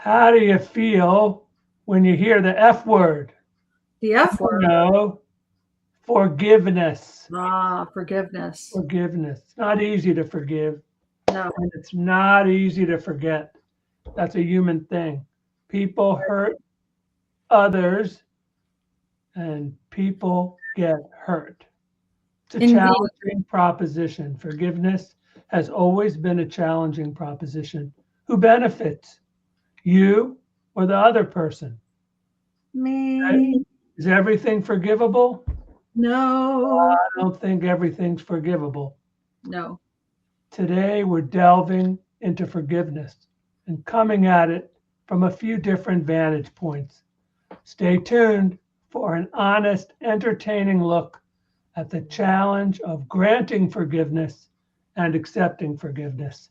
How do you feel when you hear the F word? The F word. No, forgiveness. Ah, forgiveness. Forgiveness. It's not easy to forgive, No. and it's not easy to forget. That's a human thing. People hurt others, and people get hurt. It's a Indeed. challenging proposition. Forgiveness has always been a challenging proposition. Who benefits? You or the other person? Right? Me. Is everything forgivable? No. I don't think everything's forgivable. No. Today, we're delving into forgiveness and coming at it from a few different vantage points. Stay tuned for an honest, entertaining look at the challenge of granting forgiveness and accepting forgiveness.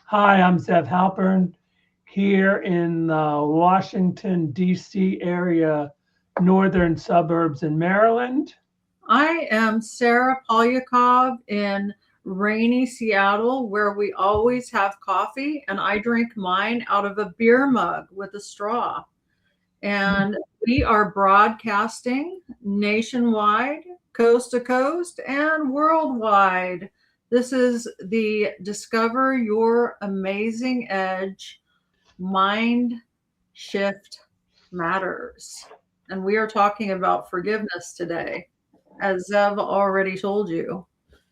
Hi, I'm Zev Halpern here in the Washington, D.C. area, northern suburbs in Maryland. I am Sarah Polyakov in rainy Seattle, where we always have coffee, and I drink mine out of a beer mug with a straw. And we are broadcasting nationwide, coast to coast, and worldwide. This is the Discover Your Amazing Edge Mind Shift Matters. And we are talking about forgiveness today, as Zev already told you.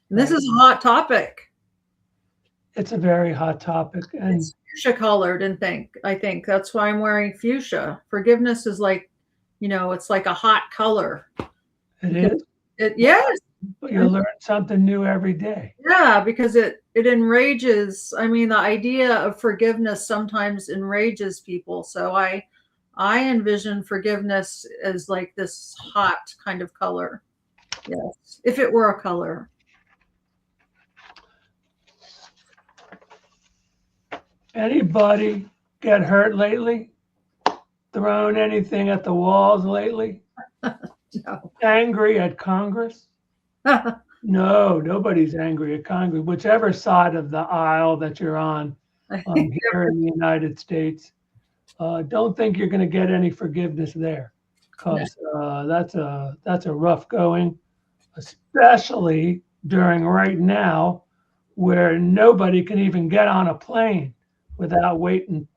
And this is a hot topic. It's a very hot topic, and It's fuchsia colored, and I think that's why I'm wearing fuchsia. Forgiveness is like, it's like a hot color. it is. Yes. But you learn something new every day. Yeah, because it enrages. I mean, the idea of forgiveness sometimes enrages people. So I envision forgiveness as like this hot kind of color. Yes, if it were a color. Anybody get hurt lately? Thrown anything at the walls lately? No. Angry at Congress? No, nobody's angry at Congress. Whichever side of the aisle that you're on here in the United States, don't think you're going to get any forgiveness there, because that's a rough going, especially during right now, where nobody can even get on a plane without waiting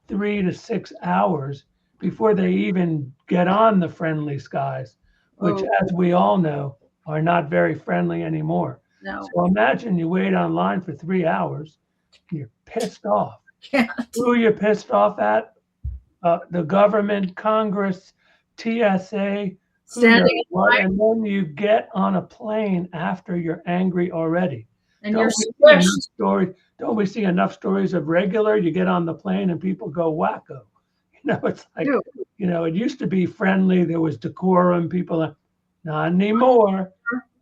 3 to 6 hours before they even get on the friendly skies, which, as we all know, are not very friendly anymore. No. So imagine you wait online for 3 hours, and you're pissed off. Can't. Who are you pissed off at? The government, Congress, TSA, Standing in what? line. And then you get on a plane after you're angry already. And Don't you're we see enough squished. don't we see enough stories of regular? You get on the plane and people go wacko. It's like, Ew. it used to be friendly. There was decorum. People, not anymore.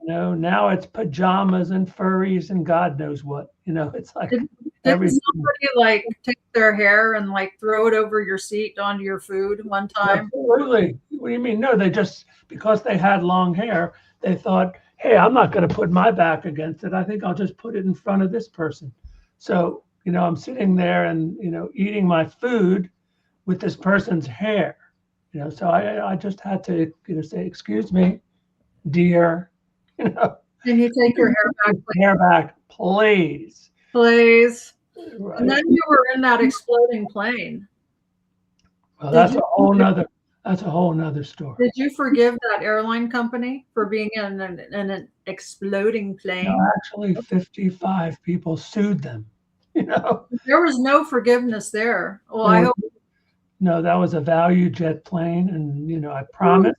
Now it's pajamas and furries and God knows what. It's like Didn't everything. somebody like take their hair and like throw it over your seat onto your food one time? Absolutely. What do you mean? No, they just, because they had long hair, they thought, hey, I'm not going to put my back against it. I think I'll just put it in front of this person. So, I'm sitting there and, eating my food with this person's hair. So I just had to, say, excuse me, dear, Can you take your hair back, please? hair back, please. Please. Right. And then you were in that exploding plane. Well, that's a whole nother story. Did you forgive that airline company for being in an exploding plane? No, actually, 55 people sued them. There was no forgiveness there. Well, I hope. No, that was a value jet plane, and I promise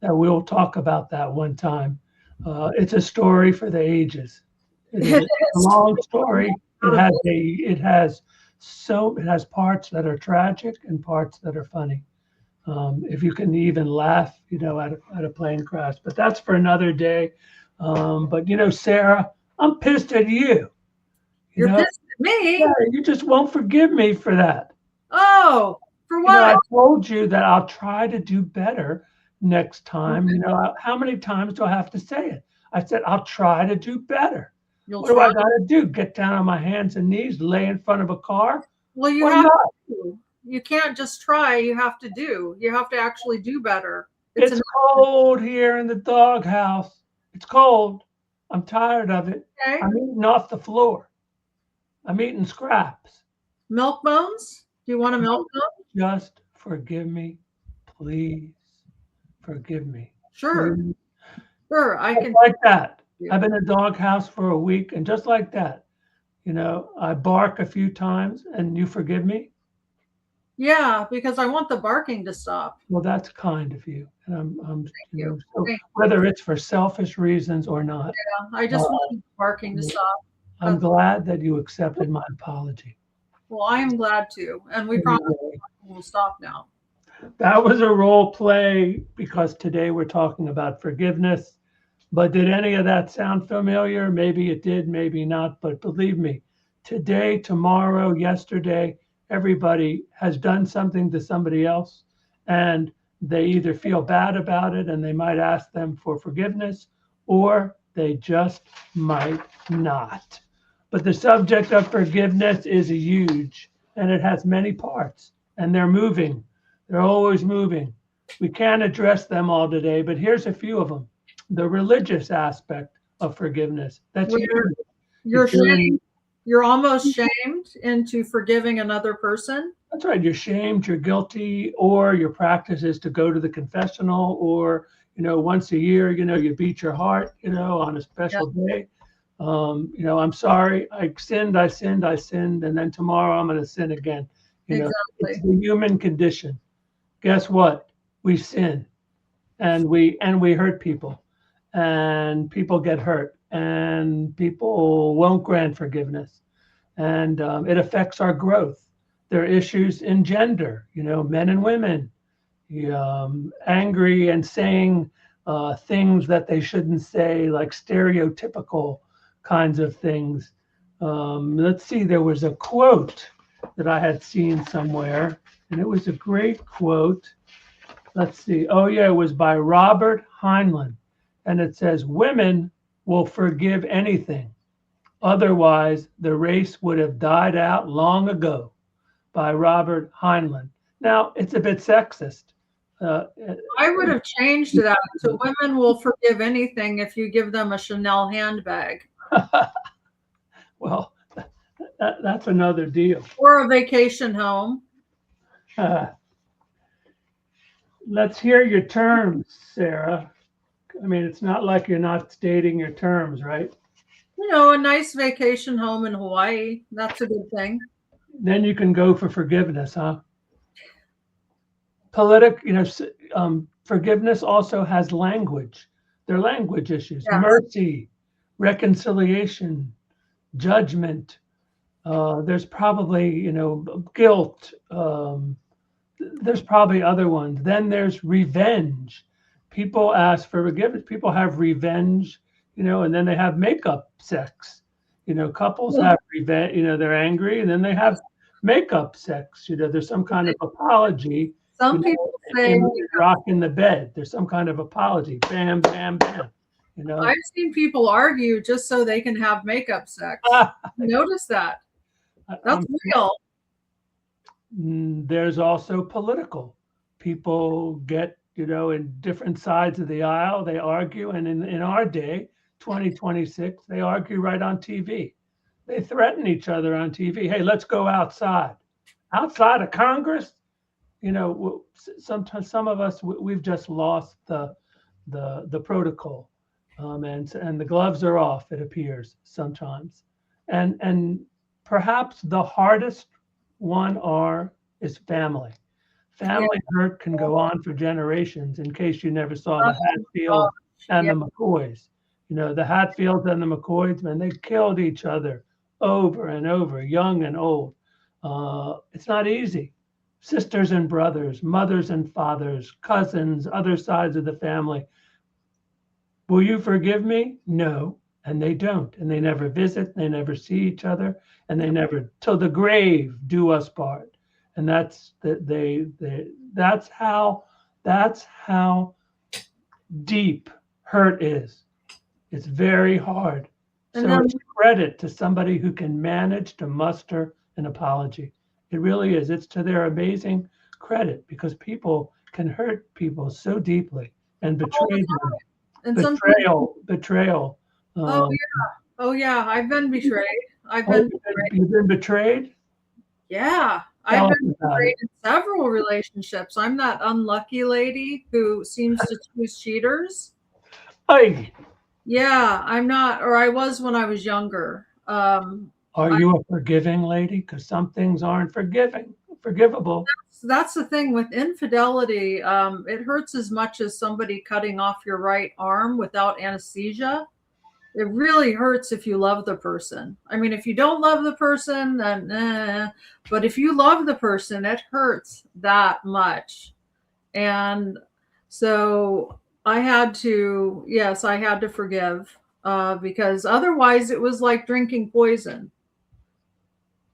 that we'll talk about that one time. It's a story for the ages. It's a long story. It has parts that are tragic and parts that are funny. If you can even laugh, at a plane crash, but that's for another day. But Sarah, I'm pissed at you. You're pissed at me? Yeah, you just won't forgive me for that. Oh, for what? I told you that I'll try to do better next time. How many times do I have to say it? I said, I'll try to do better. What do I got to do? Get down on my hands and knees, lay in front of a car? Well, you have to. You can't just try. You have to do. You have to actually do better. It's cold here in the doghouse. It's cold. I'm tired of it. Okay. I'm eating off the floor. I'm eating scraps. Milk bones? Do you want a milk bone? Just forgive me, please. Forgive me. Sure. Please. Sure. I Just can. like that. you. I've been in a doghouse for a week, and just like that, I bark a few times, and you forgive me. Yeah, because I want the barking to stop. Well, that's kind of you, and I'm Thank you. so Thank whether it's for selfish reasons or not, I just want the barking to stop. I'm glad that you accepted my apology. Well, I am glad to. And we promise we'll stop now. That was a role play because today we're talking about forgiveness. But did any of that sound familiar? Maybe it did, maybe not. But believe me, today, tomorrow, yesterday, everybody has done something to somebody else, and they either feel bad about it and they might ask them for forgiveness, or they just might not. But the subject of forgiveness is huge, and it has many parts, and they're moving. They're always moving. We can't address them all today, but here's a few of them. The religious aspect of forgiveness. That's huge. You're almost shamed into forgiving another person. That's right. You're shamed, you're guilty, or your practice is to go to the confessional, or once a year, you beat your heart, on a special day. I'm sorry, I sinned, and then tomorrow I'm going to sin again. Exactly. It's the human condition. Guess what? We sin, and we hurt people, and people get hurt, and people won't grant forgiveness, and it affects our growth. There are issues in gender, men and women, angry and saying things that they shouldn't say, like stereotypical kinds of things. Let's see, there was a quote that I had seen somewhere, and it was a great quote. Let's see. Oh, yeah, it was by Robert Heinlein. And it says, "Women will forgive anything. Otherwise, the race would have died out long ago," by Robert Heinlein. Now, it's a bit sexist. I would have changed that to "Women will forgive anything if you give them a Chanel handbag." Well, that's another deal. Or a vacation home. Let's hear your terms, Sarah. I mean, it's not like you're not stating your terms, right? A nice vacation home in Hawaii. That's a good thing. Then you can go for forgiveness, huh? Forgiveness also has language. There are language issues. Yes. Mercy, reconciliation, judgment. There's probably, guilt. There's probably other ones. Then there's revenge. People ask for forgiveness. People have revenge, and then they have makeup sex. Couples have revenge, they're angry, and then they have makeup sex. There's some kind of apology. Some people say rock in the bed. There's some kind of apology. Bam, bam, bam. I've seen people argue just so they can have makeup sex. Notice that. That's real. There's also political. People get, in different sides of the aisle, they argue. And in our day, 2026, they argue right on TV. They threaten each other on TV. Hey, let's go outside. Outside of Congress? Sometimes some of us, we've just lost the protocol. And the gloves are off, it appears sometimes. And perhaps the hardest one is family. Family hurt can go on for generations, in case you never saw the Hatfields and the McCoys. The Hatfields and the McCoys, man, they killed each other over and over, young and old. It's not easy. Sisters and brothers, mothers and fathers, cousins, other sides of the family. Will you forgive me? No. And they don't. And they never visit. They never see each other. And they never, till the grave, do us part. And that's how deep hurt is. It's very hard. So it's credit to somebody who can manage to muster an apology. It really is. It's to their amazing credit because people can hurt people so deeply and all betray the them. time. And sometimes, Betrayal. oh Um, yeah, oh yeah, I've been betrayed. I've oh, been betrayed. you've been betrayed? Yeah, I've Tell us been about betrayed it. in several relationships. I'm that unlucky lady who seems to choose cheaters. Hey, Yeah, I'm not, or I was when I was younger. are you a forgiving lady? Because some things aren't forgivable. That's the thing with infidelity. It hurts as much as somebody cutting off your right arm without anesthesia. It really hurts if you love the person. I mean, if you don't love the person, then but if you love the person, it hurts that much. And so I had to, yes, I had to forgive because otherwise it was like drinking poison.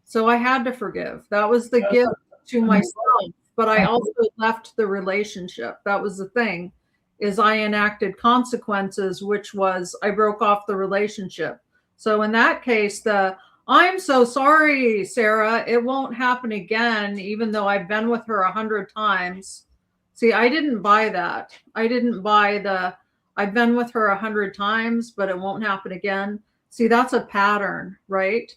So I had to forgive. That was the gift to myself, but I also left the relationship. That was the thing, is I enacted consequences, which was I broke off the relationship. So in that case, the I'm so sorry, Sarah, it won't happen again, even though I've been with her 100 times. See, I didn't buy that. I didn't buy the I've been with her 100 times, but it won't happen again. See, that's a pattern, right?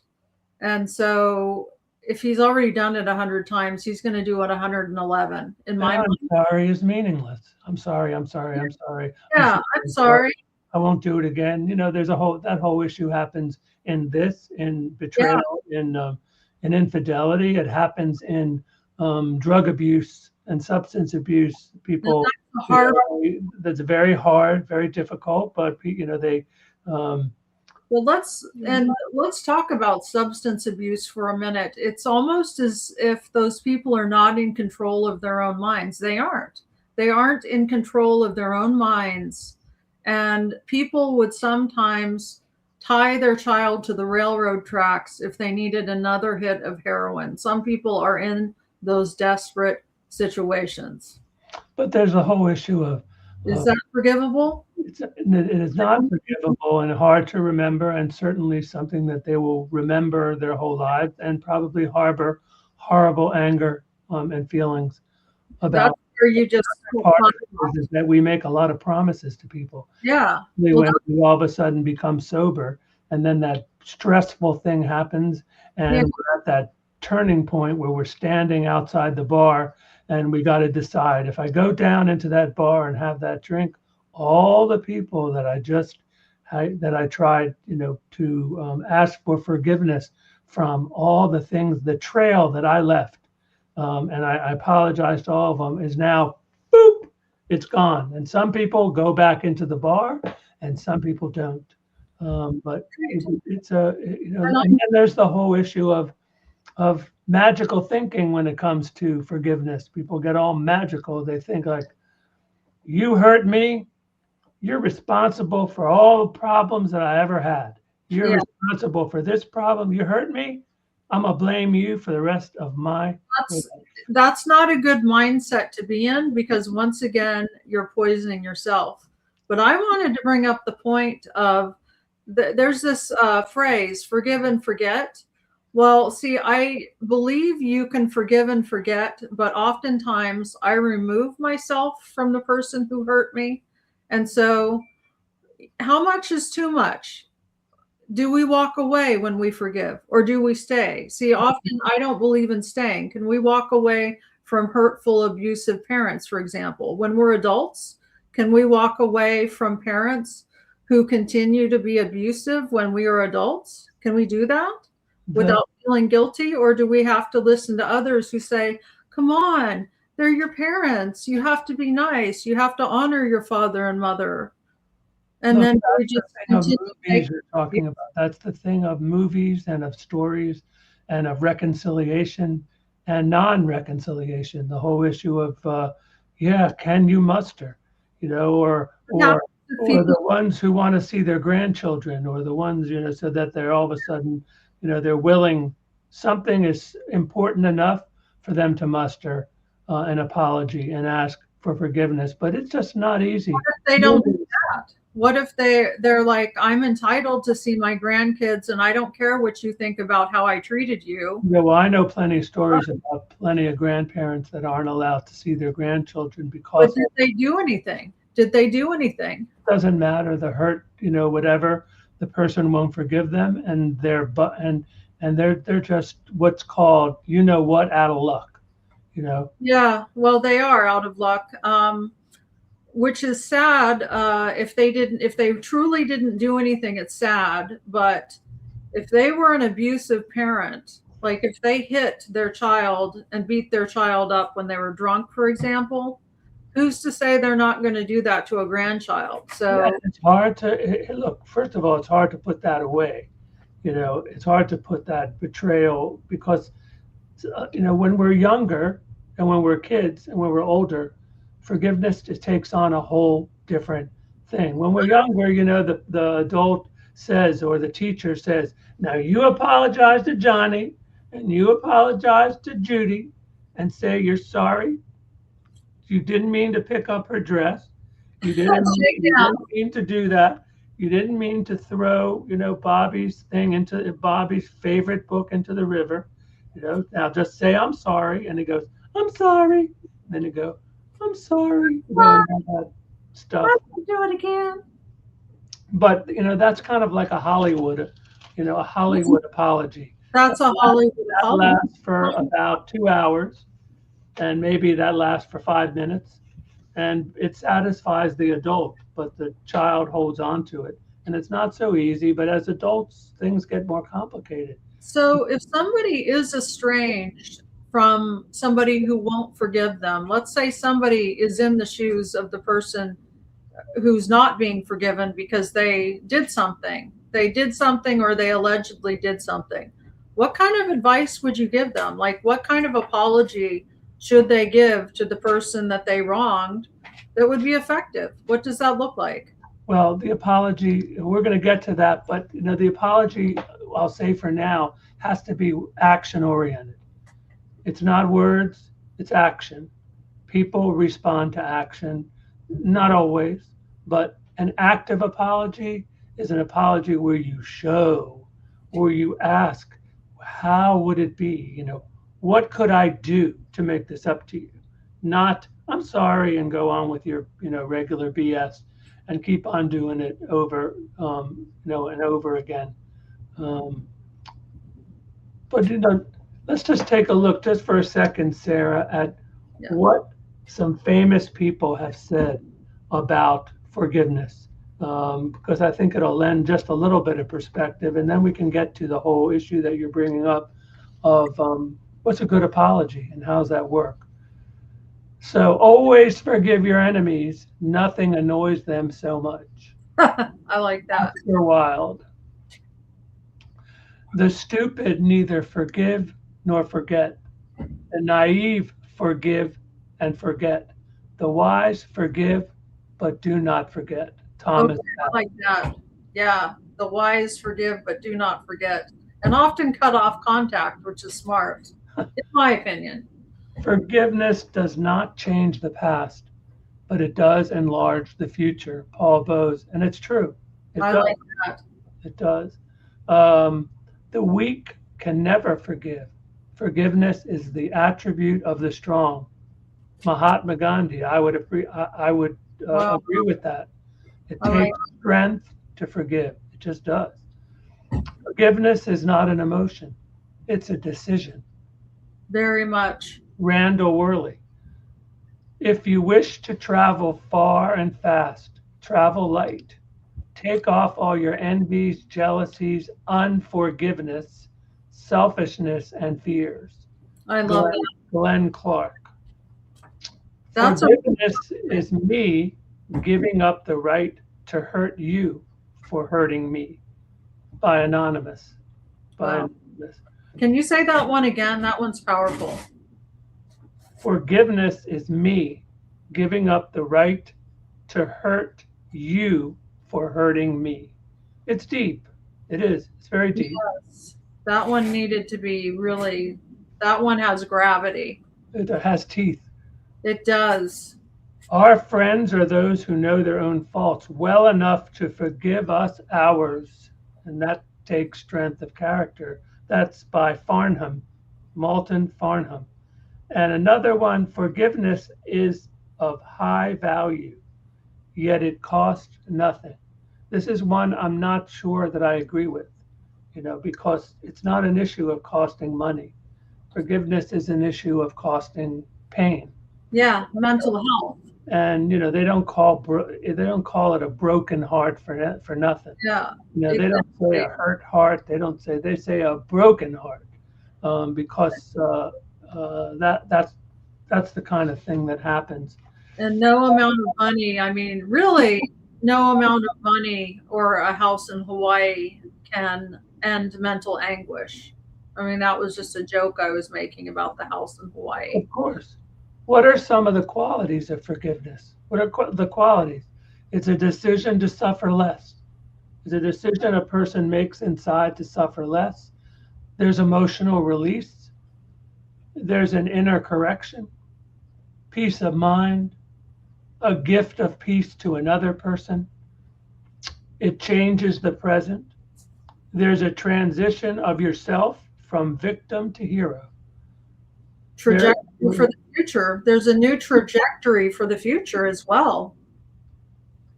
And so if he's already done it 100 times, he's going to do it 111 in my I'm mind. sorry is meaningless. I'm sorry. I'm sorry. I'm sorry. Yeah, I'm sorry. I won't do it again. You know, there's that whole issue happens in Yeah, betrayal, in infidelity. It happens in drug abuse and substance abuse. and People, that's the hard. that's very hard, very difficult, but they. Um, Well, let's talk about substance abuse for a minute. It's almost as if those people are not in control of their own minds. They aren't. They aren't in control of their own minds. And people would sometimes tie their child to the railroad tracks if they needed another hit of heroin. Some people are in those desperate situations. but there's a whole issue of Is that forgivable? it is not forgivable and hard to remember, and certainly something that they will remember their whole lives and probably harbor horrible anger and feelings That's about. where you just, Part of it is that we make a lot of promises to people. yeah. Well, When we all of a sudden become sober, and then that stressful thing happens, and yeah. we're at that turning point where we're standing outside the bar, and we got to decide if I go down into that bar and have that drink, all the people that I tried, to ask for forgiveness from, all the things, the trail that I left, and I apologize to all of them, is now, boop, it's gone. And some people go back into the bar, and some people don't. But it's and then there's the whole issue of magical thinking when it comes to forgiveness. People get all magical. They think like, you hurt me, you're responsible for all the problems that I ever had. You're Yeah. responsible for this problem. You hurt me, I'm gonna blame you for the rest of my. That's not a good mindset to be in, because once again you're poisoning yourself. But I wanted to bring up the point of there's this phrase, forgive and forget. Well, see, I believe you can forgive and forget, but oftentimes I remove myself from the person who hurt me. And so how much is too much? Do we walk away when we forgive, or do we stay? See, often I don't believe in staying. Can we walk away from hurtful, abusive parents, for example? When we're adults, can we walk away from parents who continue to be abusive when we are adults? Can we do that without feeling guilty? Or do we have to listen to others who say, come on, they're your parents. You have to be nice. You have to honor your father and mother. And then we just movies you're talking about. That's the thing of movies and of stories and of reconciliation and non-reconciliation. The whole issue of, can you muster, or the ones who want to see their grandchildren, or the ones, so that they're all of a sudden, they're willing, something is important enough for them to muster an apology and ask for forgiveness. But it's just not easy. They don't. that? What if they're like, I'm entitled to see my grandkids and I don't care what you think about how I treated you. Yeah, well, I know plenty of stories about plenty of grandparents that aren't allowed to see their grandchildren But because did they do anything? Did they do anything? it doesn't matter the hurt, whatever, the person won't forgive them, and they're just what's called, what, out of luck, Yeah, well, they are out of luck. Which is sad. If they truly didn't do anything, it's sad. But if they were an abusive parent, like if they hit their child and beat their child up when they were drunk, for example, who's to say they're not going to do that to a grandchild? So Yeah, it's hard to look. First of all, it's hard to put that away. It's hard to put that betrayal because, when we're younger and when we're kids and when we're older, forgiveness just takes on a whole different thing. When we're younger, the adult says or the teacher says, now you apologize to Johnny and you apologize to Judy and say you're sorry. You didn't mean to pick up her dress. You didn't mean to do that. You didn't mean to throw, Bobby's thing into Bobby's favorite book into the river. Now just say I'm sorry. And he goes, I'm sorry. And then you go, I'm sorry. All that stuff. do it again. But that's kind of like a Hollywood apology. That's a Hollywood That apology. lasts for about 2 hours, and maybe that lasts for 5 minutes, and it satisfies the adult, but the child holds on to it. And it's not so easy, but as adults, things get more complicated. So if somebody is estranged from somebody who won't forgive them, let's say somebody is in the shoes of the person who's not being forgiven because they did something or they allegedly did something. What kind of advice would you give them? Like, what kind of apology should they give to the person that they wronged that would be effective? What does that look like? Well, the apology, we're going to get to that, but the apology, I'll say for now, has to be action oriented. It's not words, it's action. People respond to action, not always, but an active apology is an apology where you show or you ask, how would it be? What could I do to make this up to you? Not, I'm sorry, and go on with your, regular BS and keep on doing it over, and over again. But, let's just take a look just for a second, Sarah, at what some famous people have said about forgiveness, because I think it'll lend just a little bit of perspective, and then we can get to the whole issue that you're bringing up of what's a good apology and how does that work. So always forgive your enemies. Nothing annoys them so much. I like that. Oscar Wilde. The stupid neither forgive nor forget. The naive forgive and forget. The wise forgive, but do not forget. Thomas. Okay, I like that. Yeah, the wise forgive, but do not forget, and often cut off contact, which is smart, in my opinion. Forgiveness does not change the past, but it does enlarge the future. Paul Bowes, and it's true. I like that. It does. The weak can never forgive. Forgiveness is the attribute of the strong. Mahatma Gandhi. I would agree with that. It takes strength to forgive. It just does. Forgiveness is not an emotion. It's a decision. Very much. Randall Worley. If you wish to travel far and fast, travel light. Take off all your envies, jealousies, unforgiveness, selfishness, and fears. I love that. Glenn Clark. That's Forgiveness is me giving up the right to hurt you for hurting me. By Anonymous. Anonymous. Can you say that one again? That one's powerful. Forgiveness is me giving up the right to hurt you for hurting me. It's deep. It is. It's very deep. Yes. That one needed to be really, that one has gravity. It has teeth. It does. Our friends are those who know their own faults well enough to forgive us ours, and that takes strength of character. That's by Farnham, Malton Farnham. And another one, forgiveness is of high value, yet it costs nothing. This is one I'm not sure that I agree with, because it's not an issue of costing money. Forgiveness is an issue of costing pain. Yeah, mental health. And they don't call it a broken heart for nothing. Yeah, They don't say a exactly. hurt heart. They say a broken heart, because that's the kind of thing that happens. And no amount of money, I mean, really, no amount of money or a house in Hawaii can end mental anguish. I mean, that was just a joke I was making about the house in Hawaii. Of course. What are some of the qualities of forgiveness? What are the qualities? It's a decision to suffer less. It's a decision a person makes inside to suffer less. There's emotional release. There's an inner correction, peace of mind, a gift of peace to another person. It changes the present. There's a transition of yourself from victim to hero. Very, Trajectory for the future. There's a new trajectory for the future as well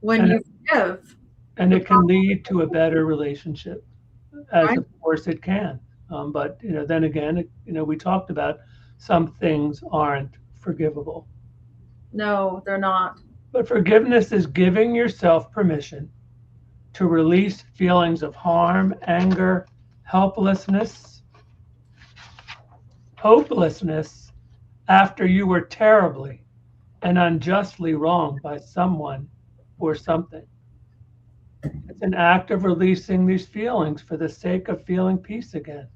when and, you forgive. and it can lead to a better relationship, as Right? of course it can. But then again, we talked about some things aren't forgivable. No, they're not. But forgiveness is giving yourself permission to release feelings of harm, anger, helplessness, hopelessness after you were terribly and unjustly wronged by someone or something. It's an act of releasing these feelings for the sake of feeling peace again.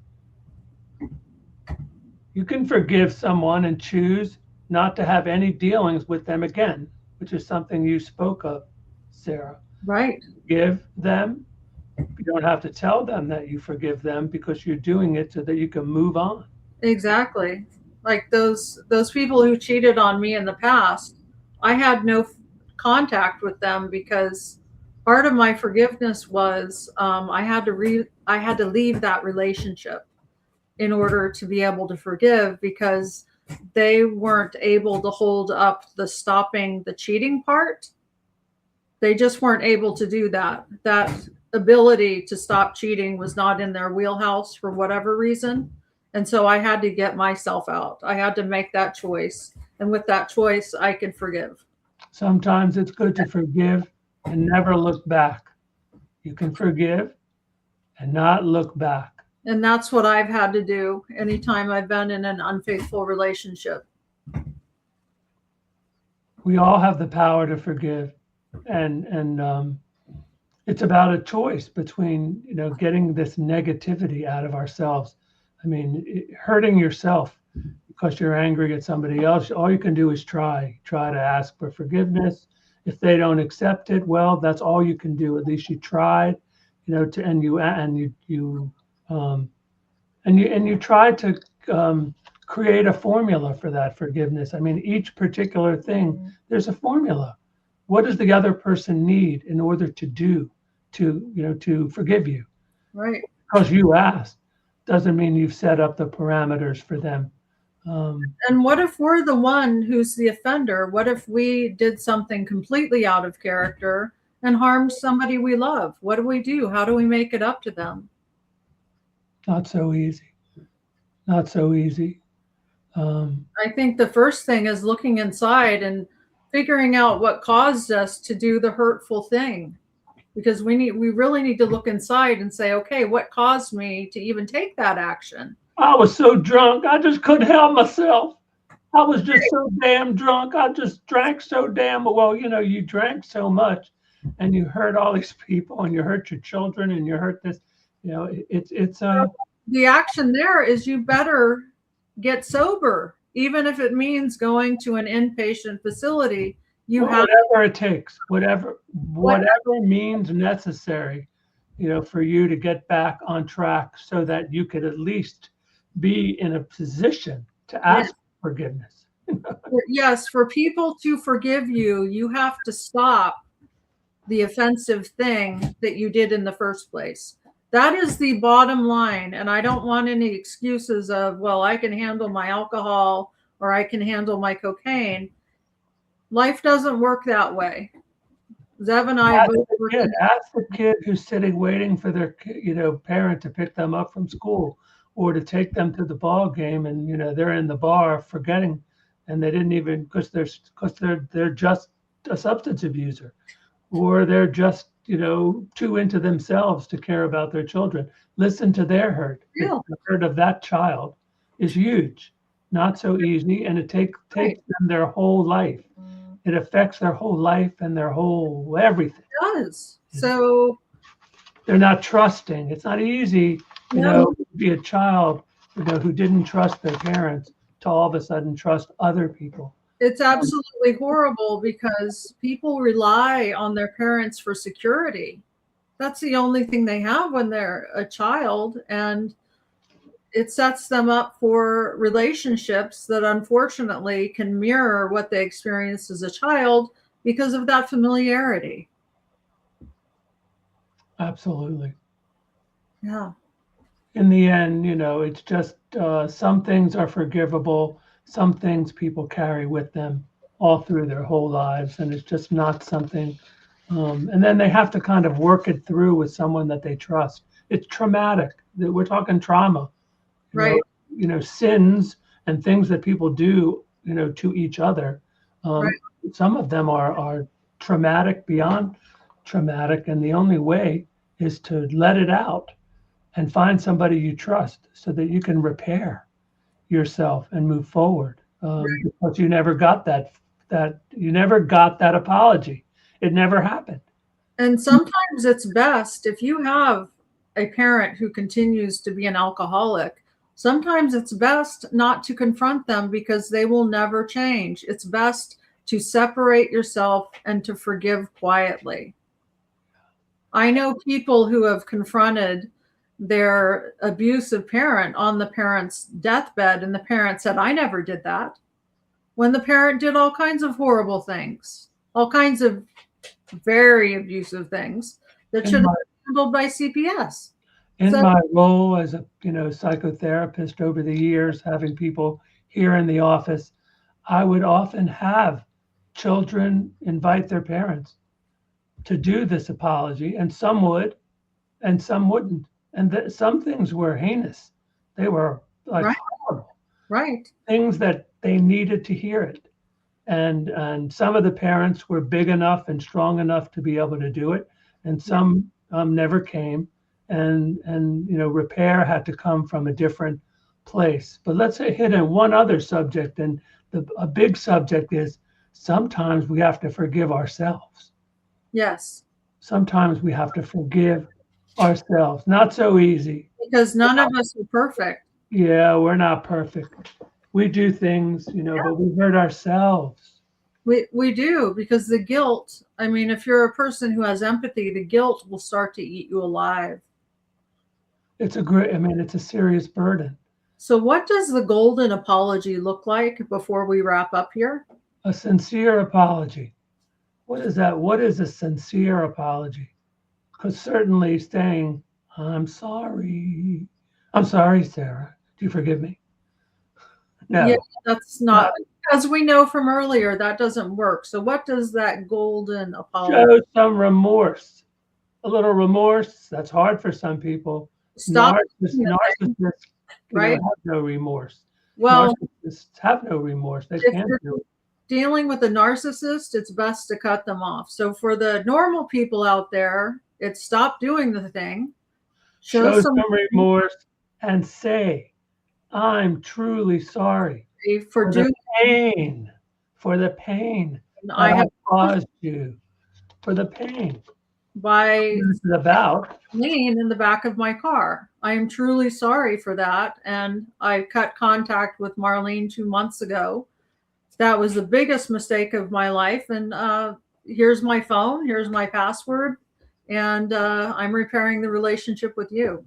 You can forgive someone and choose not to have any dealings with them again, which is something you spoke of, Sarah. Right. Give them. You don't have to tell them that you forgive them because you're doing it so that you can move on. Exactly. Like those people who cheated on me in the past, I had no contact with them because part of my forgiveness was I had to leave that relationship in order to be able to forgive because they weren't able to hold up the stopping the cheating part. They just weren't able to do that. That ability to stop cheating was not in their wheelhouse for whatever reason. And so I had to get myself out. I had to make that choice. And with that choice, I can forgive. Sometimes it's good to forgive and never look back. You can forgive and not look back. And that's what I've had to do anytime I've been in an unfaithful relationship. We all have the power to forgive, and it's about a choice between getting this negativity out of ourselves. I mean, hurting yourself because you're angry at somebody else. All you can do is try to ask for forgiveness. If they don't accept it, well, that's all you can do. At least you tried, and you try to create a formula for that forgiveness. I mean, each particular thing, there's a formula. What does the other person need in order to forgive you? Right. Because you asked doesn't mean you've set up the parameters for them. And what if we're the one who's the offender? What if we did something completely out of character and harmed somebody we love? What do we do? How do we make it up to them? Not so easy. Not so easy. I think the first thing is looking inside and figuring out what caused us to do the hurtful thing. Because we really need to look inside and say, okay, what caused me to even take that action? I was so drunk, I just couldn't help myself. I was just so damn drunk. I just drank so damn well. You drank so much, and you hurt all these people, and you hurt your children, and you hurt this. It's the action there is you better get sober, even if it means going to an inpatient facility. You have whatever it takes, whatever means necessary, for you to get back on track, so that you could at least be in a position to ask forgiveness. Yes, for people to forgive you, you have to stop the offensive thing that you did in the first place. That is the bottom line. And I don't want any excuses of, well, I can handle my alcohol or I can handle my cocaine. Life doesn't work that way. Zev and I both work. Ask the kid who's sitting waiting for their parent to pick them up from school or to take them to the ball game, and they're in the bar forgetting, and they didn't even they're just a substance abuser, or they're just too into themselves to care about their children. Listen to their hurt. Yeah. The hurt of that child is huge, not so easy, and it takes them their whole life. It affects their whole life and their whole everything. It does. So they're not trusting. It's not easy, to be a child, who didn't trust their parents to all of a sudden trust other people. It's absolutely horrible because people rely on their parents for security. That's the only thing they have when they're a child, and it sets them up for relationships that unfortunately can mirror what they experienced as a child because of that familiarity. Absolutely. Yeah. In the end, it's just some things are forgivable. Some things people carry with them all through their whole lives, and it's just not something. And then they have to kind of work it through with someone that they trust. It's traumatic. We're talking trauma. Right. Sins and things that people do, to each other. Right. Some of them are traumatic beyond traumatic, and the only way is to let it out and find somebody you trust so that you can repair yourself and move forward. Because you never got that apology. It never happened. And sometimes it's best if you have a parent who continues to be an alcoholic. Sometimes it's best not to confront them because they will never change. It's best to separate yourself and to forgive quietly. I know people who have confronted their abusive parent on the parent's deathbed, and the parent said, I never did that. When the parent did all kinds of horrible things, all kinds of very abusive things that should have been handled by CPS. In my role as a psychotherapist over the years, having people here in the office, I would often have children invite their parents to do this apology, and some would, and some wouldn't. And some things were heinous. They were like horrible. Right. Things that they needed to hear it. And some of the parents were big enough and strong enough to be able to do it, and some never came. And repair had to come from a different place. But let's hit on one other subject, and a big subject is sometimes we have to forgive ourselves. Yes. Sometimes we have to forgive ourselves. Not so easy. Because none of us are perfect. Yeah, we're not perfect. We do things, but we hurt ourselves. We do, because the guilt, I mean, if you're a person who has empathy, the guilt will start to eat you alive. It's a serious burden. So what does the golden apology look like before we wrap up here? A sincere apology. What is that? What is a sincere apology? Because certainly saying, I'm sorry, Sarah, do you forgive me? No. Yeah, that's not, as we know from earlier, that doesn't work. So what does that golden apology? Show some remorse. A little remorse. That's hard for some people. Stop. Narcissists right? Have no remorse. Well, narcissists have no remorse. They can't do it. Dealing with a narcissist, it's best to cut them off. So for the normal people out there, it's stop doing the thing. Show some remorse and say, I'm truly sorry for the pain I have caused you, for the pain. By about lane in the back of my car. I am truly sorry for that. And I cut contact with Marlene 2 months ago. That was the biggest mistake of my life. And here's my phone, here's my password. And I'm repairing the relationship with you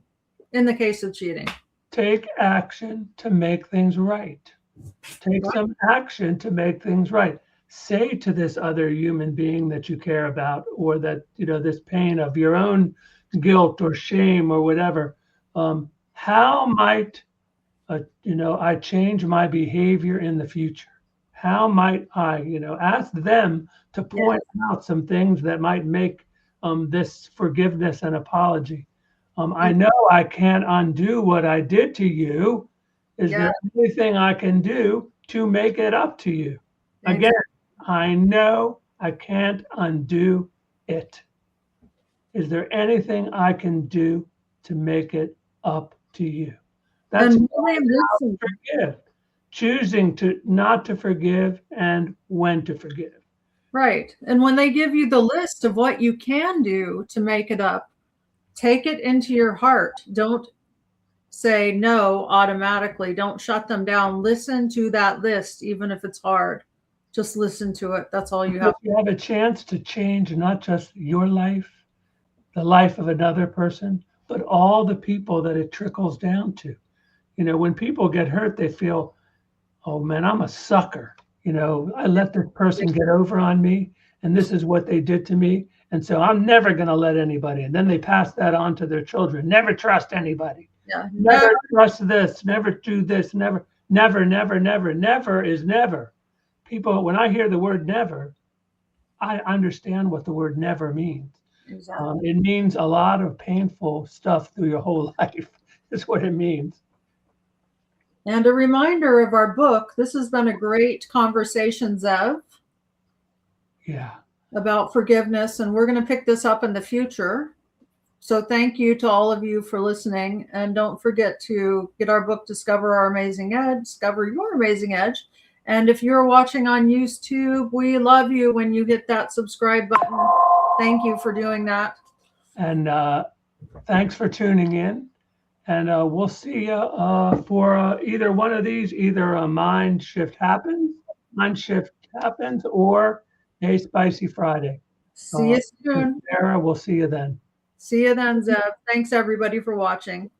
in the case of cheating. Take action to make things right. Take Right. some action to make things right. Say to this other human being that you care about, or that, this pain of your own guilt or shame or whatever, how might, I change my behavior in the future? How might I, ask them to Yes. point out some things that might make this forgiveness and apology. I know I can't undo what I did to you. Is Yeah. there anything I can do to make it up to you? Again, Exactly. I know I can't undo it. Is there anything I can do to make it up to you? That's And really listen. forgive. Choosing to not to forgive and when to forgive. Right. And when they give you the list of what you can do to make it up, take it into your heart. Don't say no automatically. Don't shut them down. Listen to that list, even if it's hard. Just listen to it. That's all you If have. you have a chance to change not just your life, the life of another person, but all the people that it trickles down to. When people get hurt, they feel, oh man, I'm a sucker. I let this person get over on me, and this is what they did to me. And so I'm never going to let anybody. And then they pass that on to their children. Never trust anybody. Yeah. Never trust this. Never do this. Never, never, never, never, never is never. People, when I hear the word never, I understand what the word never means. Exactly. It means a lot of painful stuff through your whole life. Is what it means. And a reminder of our book. This has been a great conversation, Zev, Yeah. about forgiveness, and we're going to pick this up in the future. So thank you to all of you for listening. And don't forget to get our book, Discover Our Amazing Edge, Discover Your Amazing Edge. And if you're watching on YouTube, we love you when you hit that subscribe button. Thank you for doing that. And thanks for tuning in. And we'll see you for either one of these, either a Mind Shift Happens, or a Spicy Friday. See you soon. Sarah, we'll see you then. See you then, Zeb. Thanks everybody for watching.